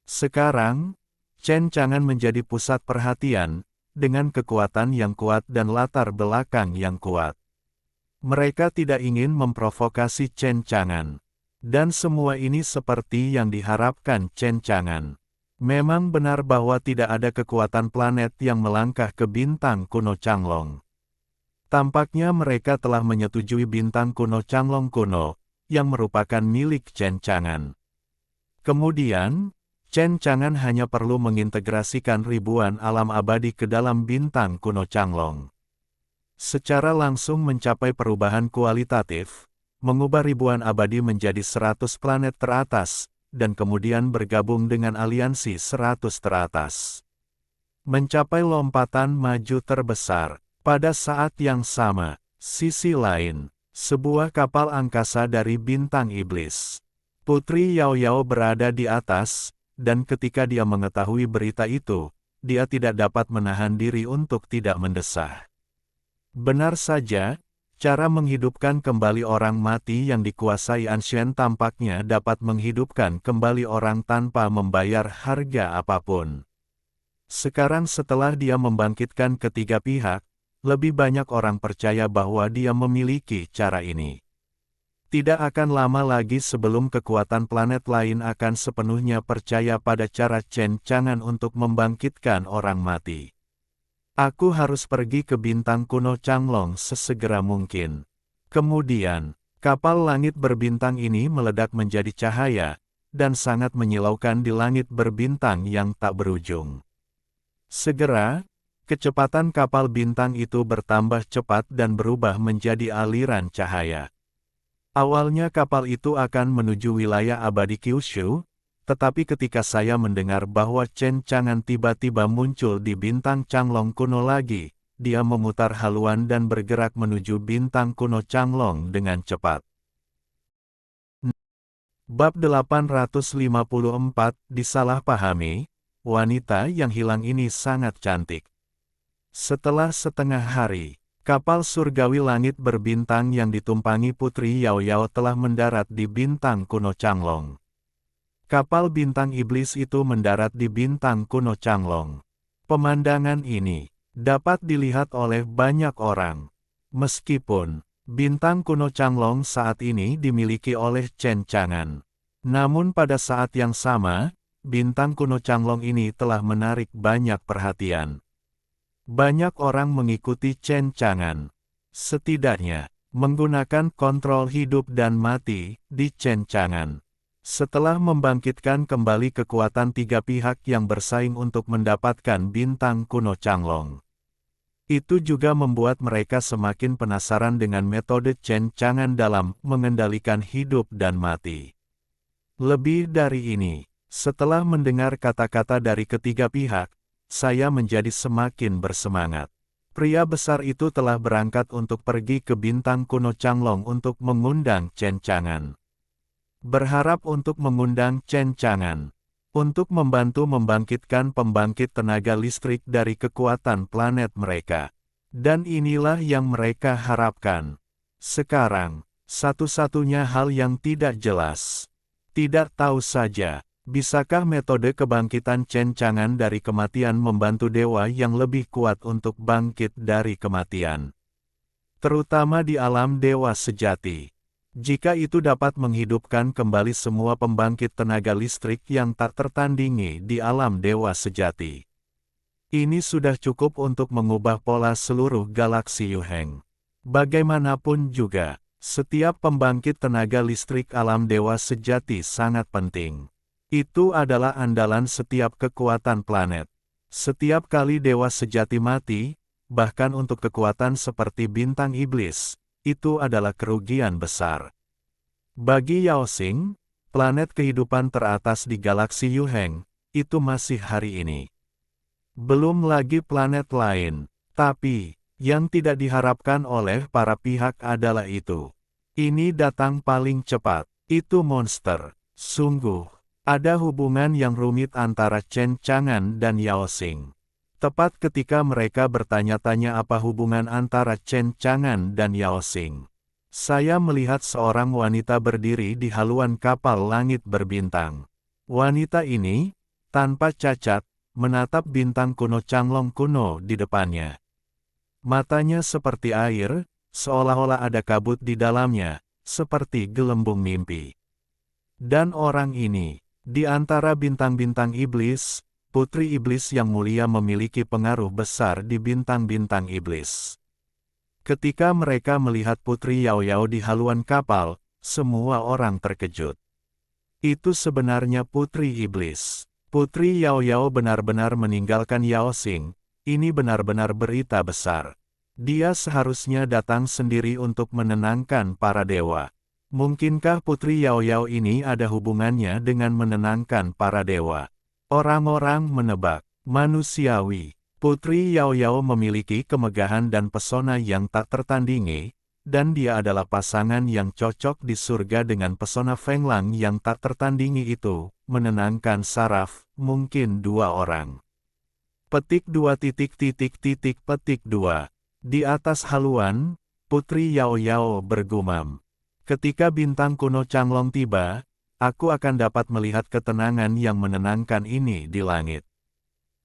Sekarang, Chen Chang'an menjadi pusat perhatian, dengan kekuatan yang kuat dan latar belakang yang kuat. Mereka tidak ingin memprovokasi Chen Chang'an. Dan semua ini seperti yang diharapkan Chen Chang'an. Memang benar bahwa tidak ada kekuatan planet yang melangkah ke bintang kuno Changlong. Tampaknya mereka telah menyetujui bintang kuno Changlong kuno, yang merupakan milik Chen Chang'an. Kemudian, Chen Chang'an hanya perlu mengintegrasikan ribuan alam abadi ke dalam bintang kuno Changlong. Secara langsung mencapai perubahan kualitatif, mengubah ribuan abadi menjadi 100 planet teratas, dan kemudian bergabung dengan aliansi 100 teratas. Mencapai lompatan maju terbesar. Pada saat yang sama, sisi lain, sebuah kapal angkasa dari bintang iblis. Putri Yao Yao berada di atas, dan ketika dia mengetahui berita itu, dia tidak dapat menahan diri untuk tidak mendesah. Benar saja, cara menghidupkan kembali orang mati yang dikuasai Anshen tampaknya dapat menghidupkan kembali orang tanpa membayar harga apapun. Sekarang setelah dia membangkitkan ketiga pihak, lebih banyak orang percaya bahwa dia memiliki cara ini. Tidak akan lama lagi sebelum kekuatan planet lain akan sepenuhnya percaya pada cara Chen Chang'an untuk membangkitkan orang mati. Aku harus pergi ke bintang kuno Changlong sesegera mungkin. Kemudian, kapal langit berbintang ini meledak menjadi cahaya, dan sangat menyilaukan di langit berbintang yang tak berujung. Segera, kecepatan kapal bintang itu bertambah cepat dan berubah menjadi aliran cahaya. Awalnya kapal itu akan menuju wilayah abadi Kyushu, tetapi ketika saya mendengar bahwa Chen Chang'an tiba-tiba muncul di bintang Changlong kuno lagi, dia memutar haluan dan bergerak menuju bintang kuno Changlong dengan cepat. Bab 854, disalahpahami, wanita yang hilang ini sangat cantik. Setelah setengah hari, kapal surgawi langit berbintang yang ditumpangi Putri Yao Yao telah mendarat di bintang kuno Changlong. Kapal bintang iblis itu mendarat di bintang kuno Changlong. Pemandangan ini dapat dilihat oleh banyak orang. Meskipun bintang kuno Changlong saat ini dimiliki oleh Chen Chang'an. Namun pada saat yang sama, bintang kuno Changlong ini telah menarik banyak perhatian. Banyak orang mengikuti Chen Chang'an. Setidaknya, menggunakan kontrol hidup dan mati di Chen Chang'an. Setelah membangkitkan kembali kekuatan tiga pihak yang bersaing untuk mendapatkan bintang kuno Changlong. Itu juga membuat mereka semakin penasaran dengan metode Chen Chang'an dalam mengendalikan hidup dan mati. Lebih dari ini, setelah mendengar kata-kata dari ketiga pihak, saya menjadi semakin bersemangat. Pria besar itu telah berangkat untuk pergi ke bintang kuno Changlong untuk mengundang Chen Chang'an. Berharap untuk mengundang Chen Chang'an untuk membantu membangkitkan pembangkit tenaga listrik dari kekuatan planet mereka. Dan inilah yang mereka harapkan. Sekarang, satu-satunya hal yang tidak jelas. Tidak tahu saja, bisakah metode kebangkitan Chen Chang'an dari kematian membantu dewa yang lebih kuat untuk bangkit dari kematian? Terutama di alam dewa sejati. Jika itu dapat menghidupkan kembali semua pembangkit tenaga listrik yang tak tertandingi di alam dewa sejati. Ini sudah cukup untuk mengubah pola seluruh galaksi Yuheng. Bagaimanapun juga, setiap pembangkit tenaga listrik alam dewa sejati sangat penting. Itu adalah andalan setiap kekuatan planet. Setiap kali dewa sejati mati, bahkan untuk kekuatan seperti bintang iblis, itu adalah kerugian besar. Bagi Yao Xing, planet kehidupan teratas di galaksi Yuheng, itu masih hari ini. Belum lagi planet lain, tapi, yang tidak diharapkan oleh para pihak adalah itu. Ini datang paling cepat, itu monster, sungguh. Ada hubungan yang rumit antara Chen Chang'an dan Yao Xing. Tepat ketika mereka bertanya-tanya apa hubungan antara Chen Chang'an dan Yao Xing, saya melihat seorang wanita berdiri di haluan kapal langit berbintang. Wanita ini, tanpa cacat, menatap bintang kuno Changlong kuno di depannya. Matanya seperti air, seolah-olah ada kabut di dalamnya, seperti gelembung mimpi. Dan orang ini, di antara bintang-bintang iblis, Putri Iblis yang mulia memiliki pengaruh besar di bintang-bintang iblis. Ketika mereka melihat Putri Yao Yao di haluan kapal, semua orang terkejut. Itu sebenarnya Putri Iblis. Putri Yao Yao benar-benar meninggalkan Yao Xing, ini benar-benar berita besar. Dia seharusnya datang sendiri untuk menenangkan para dewa. Mungkinkah Putri Yao Yao ini ada hubungannya dengan menenangkan para dewa? Orang-orang menebak, manusiawi. Putri Yao Yao memiliki kemegahan dan pesona yang tak tertandingi, dan dia adalah pasangan yang cocok di surga dengan pesona Feng Lang yang tak tertandingi itu, menenangkan saraf, mungkin 2 orang. Petik 2 petik 2. Di atas haluan, Putri Yao Yao bergumam. Ketika bintang kuno Changlong tiba, aku akan dapat melihat ketenangan yang menenangkan ini di langit.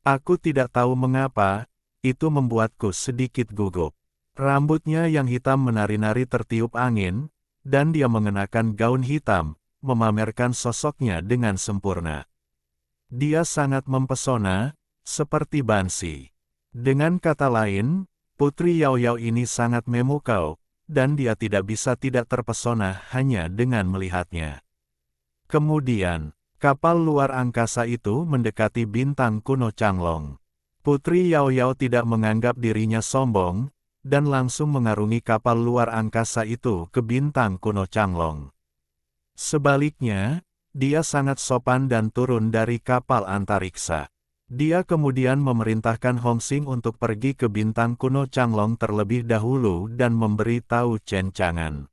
Aku tidak tahu mengapa, itu membuatku sedikit gugup. Rambutnya yang hitam menari-nari tertiup angin, dan dia mengenakan gaun hitam, memamerkan sosoknya dengan sempurna. Dia sangat mempesona, seperti Bansi. Dengan kata lain, Putri Yao Yao ini sangat memukau, dan dia tidak bisa tidak terpesona hanya dengan melihatnya. Kemudian, kapal luar angkasa itu mendekati bintang kuno Changlong. Putri Yao Yao tidak menganggap dirinya sombong, dan langsung mengarungi kapal luar angkasa itu ke bintang kuno Changlong. Sebaliknya, dia sangat sopan dan turun dari kapal antariksa. Dia kemudian memerintahkan Hong Xing untuk pergi ke bintang kuno Changlong terlebih dahulu dan memberi tahu Chen Chang'an.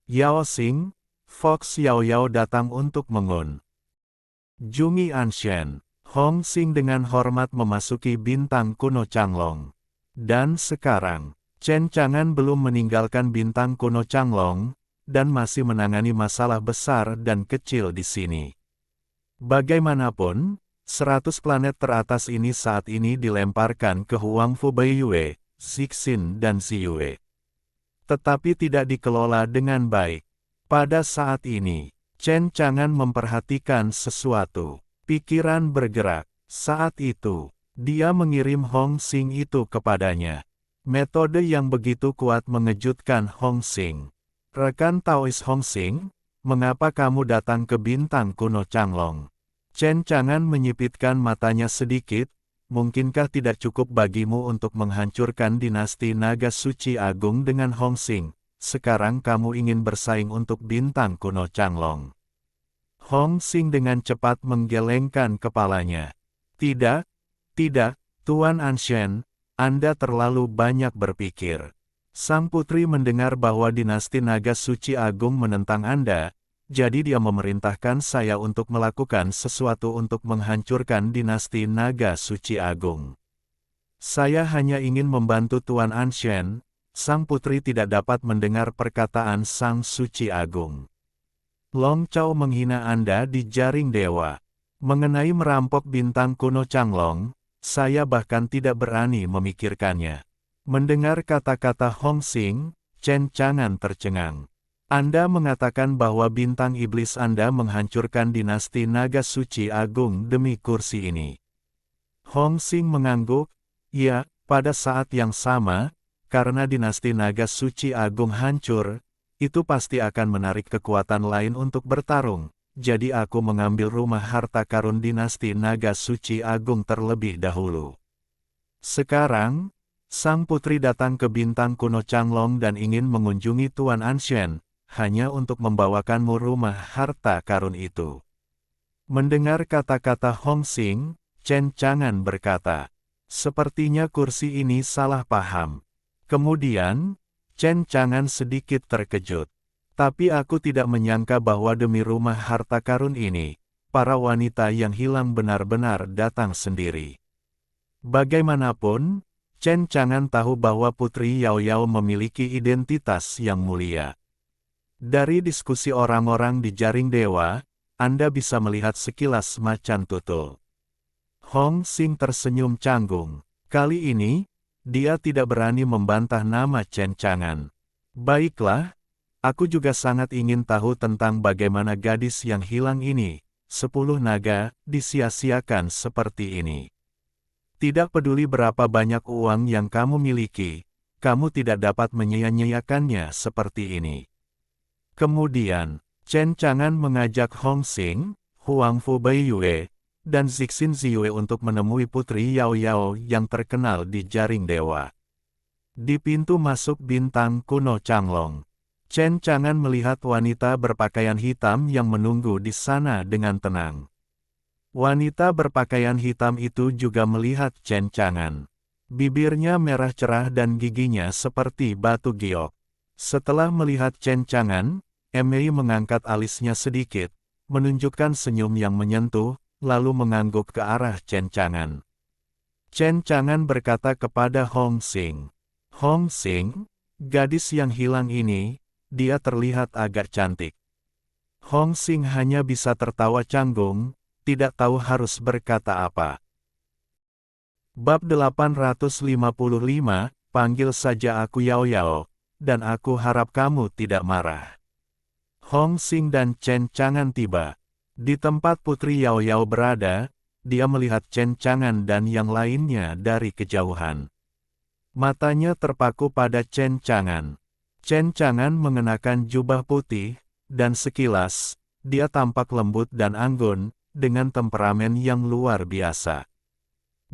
Yao Xing, Fox Yao Yao datang untuk mengun. Jungi Anshen, Hong Xing dengan hormat memasuki bintang kuno Changlong. Dan sekarang, Chen Chang'an belum meninggalkan bintang kuno Changlong, dan masih menangani masalah besar dan kecil di sini. Bagaimanapun, 100 planet teratas ini saat ini dilemparkan ke Huangfu Baiyue, Zixin dan Ziyue. Tetapi tidak dikelola dengan baik. Pada saat ini, Chen Chang'an memperhatikan sesuatu. Pikiran bergerak. Saat itu, dia mengirim Hong Xing itu kepadanya. Metode yang begitu kuat mengejutkan Hong Xing. Rekan Taois Hong Xing, mengapa kamu datang ke bintang kuno Changlong? Chen Chang'an menyipitkan matanya sedikit, mungkinkah tidak cukup bagimu untuk menghancurkan dinasti Naga Suci Agung dengan Hong Xing? Sekarang kamu ingin bersaing untuk bintang kuno Changlong. Hong Xing dengan cepat menggelengkan kepalanya. Tidak, Tuan Anshen, Anda terlalu banyak berpikir. Sang putri mendengar bahwa dinasti Naga Suci Agung menentang Anda, jadi dia memerintahkan saya untuk melakukan sesuatu untuk menghancurkan dinasti Naga Suci Agung. Saya hanya ingin membantu Tuan Anshen. Sang putri tidak dapat mendengar perkataan Sang Suci Agung. Long Chao menghina Anda di jaring dewa. Mengenai merampok bintang kuno Changlong, saya bahkan tidak berani memikirkannya. Mendengar kata-kata Hong Xing, Chen Chang'an tercengang. Anda mengatakan bahwa bintang iblis Anda menghancurkan dinasti Naga Suci Agung demi kursi ini. Hong Xing mengangguk, ya, pada saat yang sama, karena dinasti Naga Suci Agung hancur, itu pasti akan menarik kekuatan lain untuk bertarung, jadi aku mengambil rumah harta karun dinasti Naga Suci Agung terlebih dahulu. Sekarang, sang putri datang ke bintang kuno Changlong dan ingin mengunjungi Tuan Anshen, hanya untuk membawakanmu rumah harta karun itu. Mendengar kata-kata Hong Xing, Chen Chang'an berkata, sepertinya kursi ini salah paham. Kemudian, Chen Chang'an sedikit terkejut. Tapi aku tidak menyangka bahwa demi rumah harta karun ini, para wanita yang hilang benar-benar datang sendiri. Bagaimanapun, Chen Chang'an tahu bahwa Putri Yao Yao memiliki identitas yang mulia. Dari diskusi orang-orang di jaring dewa, Anda bisa melihat sekilas macan tutul. Hong Xing tersenyum canggung. Kali ini, dia tidak berani membantah nama Chen Chang'an. Baiklah, aku juga sangat ingin tahu tentang bagaimana gadis yang hilang ini, 10 naga, disia-siakan seperti ini. Tidak peduli berapa banyak uang yang kamu miliki, kamu tidak dapat menyia-nyiakannya seperti ini. Kemudian, Chen Chang'an mengajak Hong Xing, Huang Fu Baiyue, dan Zixin Ziyue untuk menemui Putri Yao Yao yang terkenal di jaring dewa. Di pintu masuk bintang kuno Changlong, Chen Chang'an melihat wanita berpakaian hitam yang menunggu di sana dengan tenang. Wanita berpakaian hitam itu juga melihat Chen Chang'an. Bibirnya merah cerah dan giginya seperti batu giok. Setelah melihat Chen Chang'an, Mei mengangkat alisnya sedikit, menunjukkan senyum yang menyentuh, lalu mengangguk ke arah Chen Chang'an. Chen Chang'an berkata kepada Hong Xing, "Hong Xing, gadis yang hilang ini, dia terlihat agak cantik." Hong Xing hanya bisa tertawa canggung, tidak tahu harus berkata apa. Bab 855, panggil saja aku Yao Yao, dan aku harap kamu tidak marah. Hong Xing dan Chen Chang'an tiba. Di tempat Putri Yao Yao berada, dia melihat Chen Chang'an dan yang lainnya dari kejauhan. Matanya terpaku pada Chen Chang'an. Chen Chang'an mengenakan jubah putih, dan sekilas, dia tampak lembut dan anggun, dengan temperamen yang luar biasa.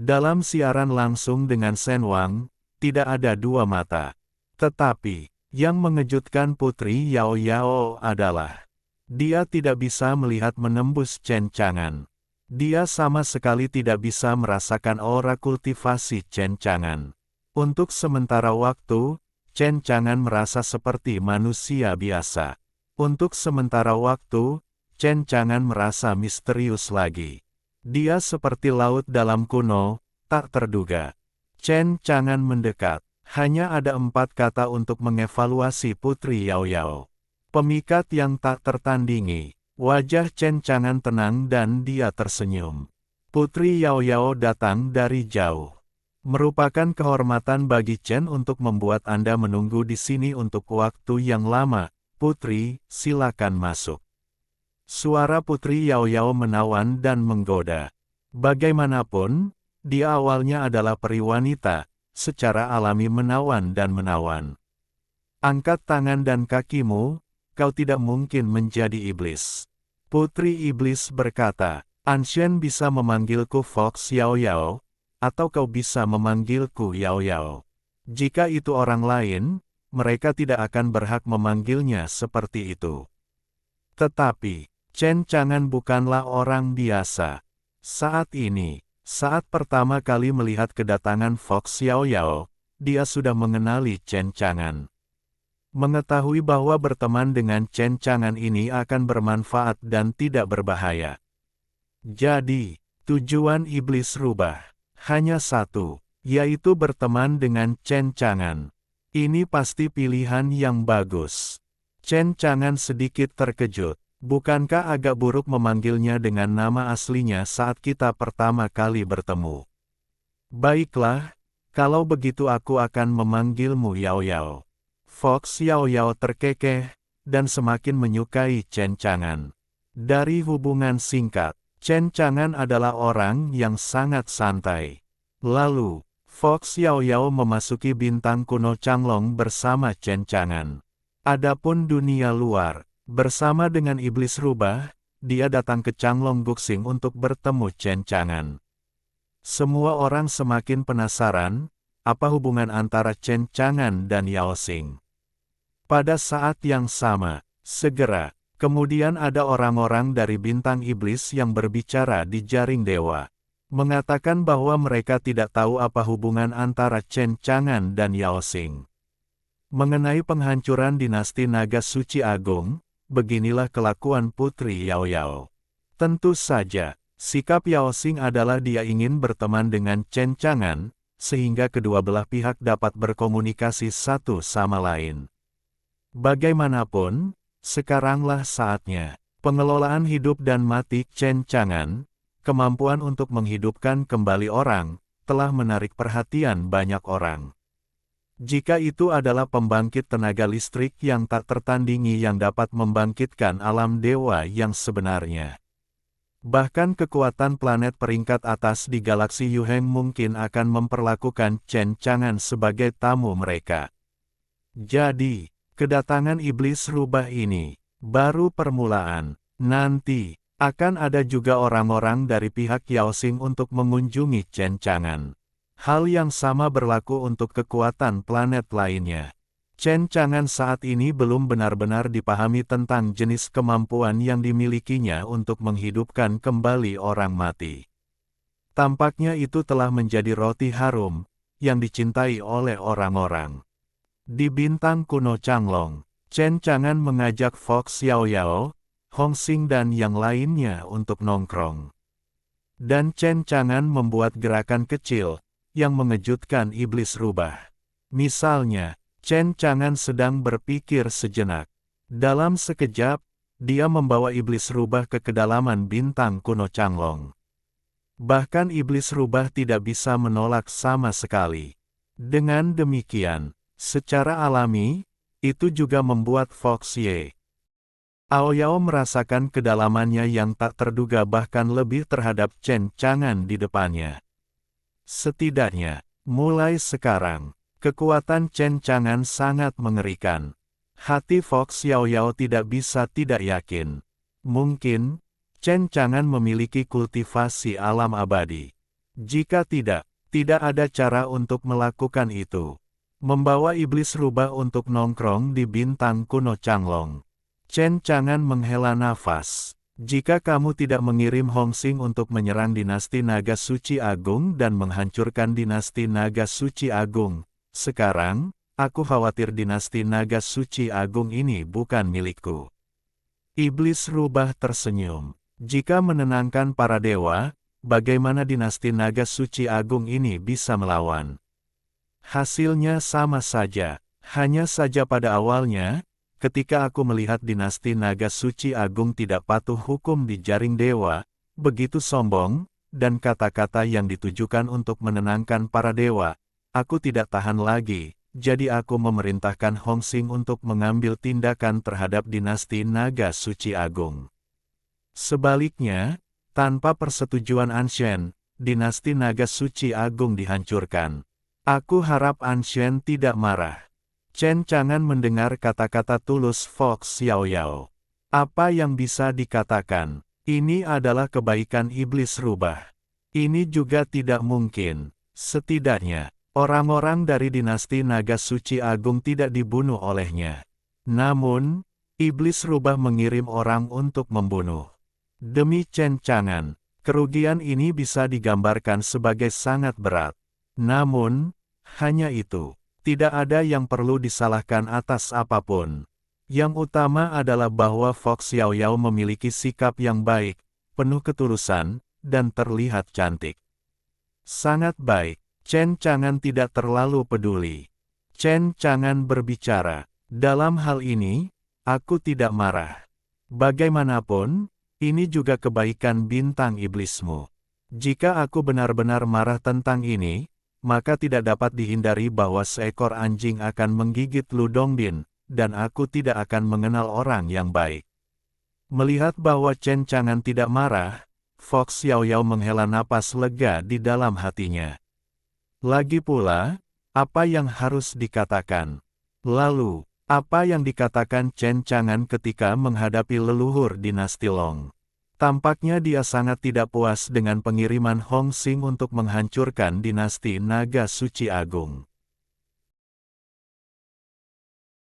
Dalam siaran langsung dengan Shen Wang, tidak ada dua mata. Tetapi, yang mengejutkan Putri Yao Yao adalah, dia tidak bisa melihat menembus Chen Chang'an. Dia sama sekali tidak bisa merasakan aura kultivasi Chen Chang'an. Untuk sementara waktu, Chen Chang'an merasa seperti manusia biasa. Untuk sementara waktu, Chen Chang'an merasa misterius lagi. Dia seperti laut dalam kuno, tak terduga. Chen Chang'an mendekat. Hanya ada 4 kata untuk mengevaluasi Putri Yao Yao. Pemikat yang tak tertandingi. Wajah Chen Chang'an tenang dan dia tersenyum. Putri Yao Yao datang dari jauh. Merupakan kehormatan bagi Chen untuk membuat Anda menunggu di sini untuk waktu yang lama. Putri, silakan masuk. Suara Putri Yao Yao menawan dan menggoda. Bagaimanapun, dia awalnya adalah peri wanita, secara alami menawan dan menawan. Angkat tangan dan kakimu, kau tidak mungkin menjadi iblis. Putri Iblis berkata, Anshen bisa memanggilku Fox Yao Yao, atau kau bisa memanggilku Yao Yao. Jika itu orang lain, mereka tidak akan berhak memanggilnya seperti itu. Tetapi, Chen Chang'an bukanlah orang biasa. Saat ini, saat pertama kali melihat kedatangan Fox Yao Yao, dia sudah mengenali Chen Chang'an. Mengetahui bahwa berteman dengan Chen Chang'an ini akan bermanfaat dan tidak berbahaya. Jadi, tujuan iblis rubah hanya satu, yaitu berteman dengan Chen Chang'an. Ini pasti pilihan yang bagus. Chen Chang'an sedikit terkejut. Bukankah agak buruk memanggilnya dengan nama aslinya saat kita pertama kali bertemu? Baiklah, kalau begitu aku akan memanggilmu Yao Yao. Fox Yao Yao terkekeh, dan semakin menyukai Chen Chang'an. Dari hubungan singkat, Chen Chang'an adalah orang yang sangat santai. Lalu, Fox Yao Yao memasuki bintang kuno Changlong bersama Chen Chang'an. Adapun dunia luar, bersama dengan iblis rubah, dia datang ke Changlong Guxing untuk bertemu Chen Chang'an. Semua orang semakin penasaran, apa hubungan antara Chen Chang'an dan Yao Xing. Pada saat yang sama, segera, kemudian ada orang-orang dari bintang iblis yang berbicara di jaring dewa. Mengatakan bahwa mereka tidak tahu apa hubungan antara Chen Chang'an dan Yao Xing. Mengenai penghancuran dinasti Naga Suci Agung, beginilah kelakuan Putri Yao Yao. Tentu saja, Sikap Yao Xing adalah dia ingin berteman dengan Chen Chang'an, sehingga kedua belah pihak dapat berkomunikasi satu sama lain. Bagaimanapun, sekaranglah saatnya. Pengelolaan hidup dan mati Chen Chang'an, kemampuan untuk menghidupkan kembali orang, telah menarik perhatian banyak orang. Jika itu adalah pembangkit tenaga listrik yang tak tertandingi yang dapat membangkitkan alam dewa yang sebenarnya. Bahkan kekuatan planet peringkat atas di galaksi Yuheng mungkin akan memperlakukan Chen Chang'an sebagai tamu mereka. Jadi, kedatangan iblis rubah ini baru permulaan. Nanti, akan ada juga orang-orang dari pihak Yao Xing untuk mengunjungi Chen Chang'an. Hal yang sama berlaku untuk kekuatan planet lainnya. Chen Chang'an saat ini belum benar-benar dipahami tentang jenis kemampuan yang dimilikinya untuk menghidupkan kembali orang mati. Tampaknya itu telah menjadi roti harum, yang dicintai oleh orang-orang. Di bintang kuno Changlong, Chen Chang'an mengajak Fox Xiaoyao, Hong Xing dan yang lainnya untuk nongkrong. Dan Chen Chang'an membuat gerakan kecil, yang mengejutkan iblis rubah. Misalnya, Chen Chang'an sedang berpikir sejenak. Dalam sekejap, dia membawa iblis rubah ke kedalaman bintang kuno Changlong. Bahkan iblis rubah tidak bisa menolak sama sekali. Dengan demikian, secara alami, itu juga membuat Fox Ye Aoyao merasakan kedalamannya yang tak terduga bahkan lebih terhadap Chen Chang'an di depannya. Setidaknya, mulai sekarang, kekuatan Chen Chang'an sangat mengerikan. Hati Fox Xiaoyao tidak bisa tidak yakin. Mungkin, Chen Chang'an memiliki kultivasi alam abadi. Jika tidak ada cara untuk melakukan itu. Membawa iblis rubah untuk nongkrong di bintang kuno Changlong. Chen Chang'an menghela nafas. Jika kamu tidak mengirim Hong Xing untuk menyerang dinasti Naga Suci Agung dan menghancurkan dinasti Naga Suci Agung, sekarang, aku khawatir dinasti Naga Suci Agung ini bukan milikku. Iblis rubah tersenyum. Jika menenangkan para dewa, bagaimana dinasti Naga Suci Agung ini bisa melawan? Hasilnya sama saja, hanya saja pada awalnya, ketika aku melihat dinasti Naga Suci Agung tidak patuh hukum di jaring dewa, begitu sombong, dan kata-kata yang ditujukan untuk menenangkan para dewa, aku tidak tahan lagi, jadi aku memerintahkan Hong Xing untuk mengambil tindakan terhadap dinasti Naga Suci Agung. Sebaliknya, tanpa persetujuan Anshen, dinasti Naga Suci Agung dihancurkan. Aku harap Anshen tidak marah. Chen Chang'an mendengar kata-kata tulus Fox Xiaoyao. Apa yang bisa dikatakan? Ini adalah kebaikan iblis rubah. Ini juga tidak mungkin. Setidaknya, orang-orang dari dinasti Naga Suci Agung tidak dibunuh olehnya. Namun, iblis rubah mengirim orang untuk membunuh. Demi Chen Chang'an, kerugian ini bisa digambarkan sebagai sangat berat. Namun, hanya itu. Tidak ada yang perlu disalahkan atas apapun. Yang utama adalah bahwa Fox Xiaoyao memiliki sikap yang baik, penuh ketulusan, dan terlihat cantik. Sangat baik. Chen Chang'an tidak terlalu peduli. Chen Chang'an berbicara, dalam hal ini, aku tidak marah. Bagaimanapun, ini juga kebaikan bintang iblismu. Jika aku benar-benar marah tentang ini, maka tidak dapat dihindari bahwa seekor anjing akan menggigit Lu Dongbin, dan aku tidak akan mengenal orang yang baik. Melihat bahwa Chen Chang'an tidak marah, Fox Xiaoyao menghela napas lega di dalam hatinya. Lagi pula, apa yang harus dikatakan? Lalu, apa yang dikatakan Chen Chang'an ketika menghadapi leluhur dinasti Long? Tampaknya dia sangat tidak puas dengan pengiriman Hong Xing untuk menghancurkan dinasti Naga Suci Agung.